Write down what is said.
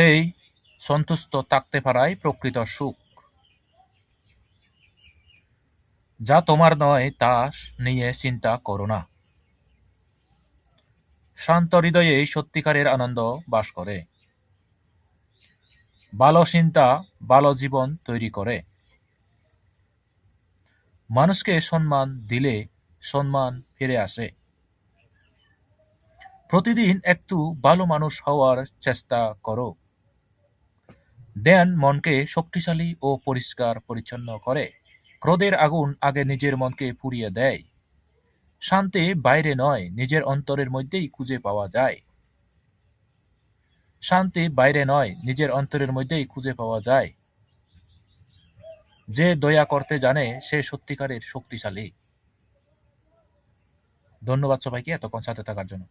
এই সন্তুষ্ট থাকতে পারাই প্রকৃত সুখ। যা তোমার নয় তা নিয়ে চিন্তা করো না। শান্ত হৃদয়ে সত্যিকারের আনন্দ বাস করে। ভালো চিন্তা ভালো জীবন তৈরি করে। মানুষকে সম্মান দিলে সম্মান ফিরে আসে। প্রতিদিন একটু ভালো মানুষ হওয়ার চেষ্টা করো। ধ্যান মনকে শক্তিশালী ও পরিষ্কার পরিচ্ছন্ন করে। ক্রোধের আগুন আগে নিজের মনকে পুড়িয়ে দেয়। শান্তি বাইরে নয়, নিজের অন্তরের মধ্যেই খুঁজে পাওয়া যায়। শান্তি বাইরে নয়, নিজের অন্তরের মধ্যেই খুঁজে পাওয়া যায়। যে দয়া করতে জানে সে সত্যিকারের শক্তিশালী। ধন্যবাদ সবাইকে এতক্ষণ সাথে থাকার জন্য।